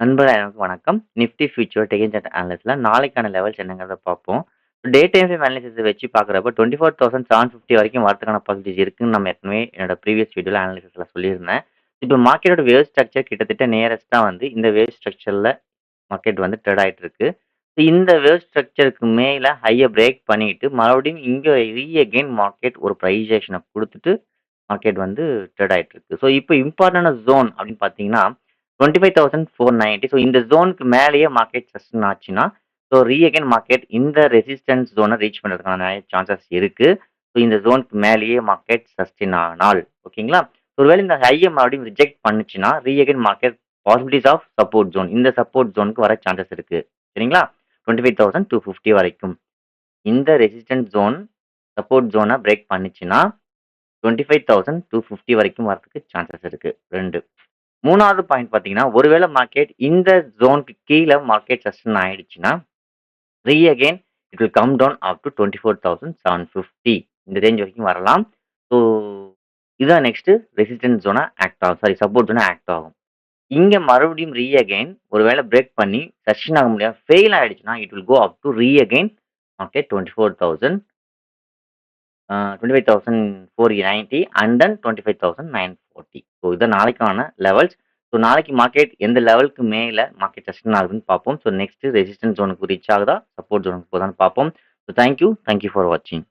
நண்பர் அனைவருக்கும் வணக்கம். நிஃப்டி ஃபியூச்சர் டெக்னிக்கல் சார்ட் அனாலிசிஸ்ல நாளைக்கான லெவல்ஸ் என்னங்கிறத பார்ப்போம். டே டைம் ஃப்ரேம் அனாலிசிஸ் வச்சு பார்க்குறப்ப 24,750 வரைக்கும் வரதுக்கான பாசிபிலிட்டிஸ் இருக்குன்னு நம்ம ஏற்கனவே என்னோட ப்ரீவியஸ் வீடியோல அனாலிசிஸ்ல சொல்லியிருந்தேன். இப்போ மார்க்கெட்டோட வேவ் ஸ்ட்ரக்சர் கிட்டத்தட்ட நியரஸ்ட்டா வந்து இந்த வேவ் ஸ்ட்ரக்சர்ல மார்க்கெட் வந்து ட்ரேட் ஆயிட்டு இருக்கு. இந்த வேவ் ஸ்ட்ரக்சருக்கு மேல ஹைய பிரேக் பண்ணிட்டு மறுபடியும் இங்க அகைன் மார்க்கெட் ஒரு பிரைஸேஷன குடுத்துட்டு மார்க்கெட் வந்து ட்ரேட் ஆயிட்டு இருக்கு. ஸோ இப்போ இம்பார்ட்டன்டான ஜோன் அப்படின்னு பார்த்தீங்கன்னா 25,490. ஸோ இந்த ஜோனுக்கு மேலேயே மார்க்கெட் சஸ்டெயின் ஆச்சுன்னா ஸோ அகைன் மார்க்கெட் இந்த ரெசிஸ்டன்ஸ் ஜோனை ரீச் பண்ணுறதுக்கான நிறைய சான்சஸ் இருக்கு. ஸோ இந்த ஜோனுக்கு மேலேயே மார்க்கெட் சஸ்டெயின் ஆனால் ஓகேங்களா. ஒருவேளை இந்த ஹையை மறுபடியும் ரிஜெக்ட் பண்ணுச்சுன்னா again market possibilities of support zone இந்த சப்போர்ட் ஜோனுக்கு வர சான்சஸ் இருக்கு. சரிங்களா. 25,250 வரைக்கும் இந்த ரெசிஸ்டன்ஸ் ஜோன் சப்போர்ட் ஜோனை பிரேக் பண்ணுச்சுன்னா 25,250 வரைக்கும் வரதுக்கு சான்சஸ் இருக்கு. 2. மூணாவது பாயிண்ட் பார்த்தீங்கன்னா, ஒருவேளை மார்க்கெட் இந்த ஜோனுக்கு கீழ மார்க்கெட் சஸ்டெயின் ஆயிடுச்சுன்னா, again it will come down up to 24,750 இந்த ரேஞ்ச் வரைக்கும் வரலாம். ஸோ இதான் நெக்ஸ்ட் ரெசிஸ்டன்ஸ் ஜோனா ஆக்ட் ஆகும். சாரி சப்போர்ட் ஜோனா ஆக்ட் ஆகும். இங்க மறுபடியும் அகைன் ஒருவேளை பிரேக் பண்ணி சஸ்டெயின் ஆக முடியாது ஃபெயில் ஆயிடுச்சுன்னா, it will go up to again market 24,000 25,490 and then 25,940. So இதான் நாளைக்கான லெவல்ஸ். ஸோ நாளைக்கு மார்க்கெட் எந்த லெவலுக்கு மேல மார்க்கெட் சஸ்டெயின் ஆகுதுன்னு பார்ப்போம். ஸோ நெக்ஸ்ட் ரெசிஸ்டன்ஸ் ஜோனுக்கு ரீச் ஆகுதா, சப்போர்ட் ஜோனுக்கு போதான்னு பார்ப்போம். ஸோ தேங்க்யூ ஃபார் வாட்சிங்.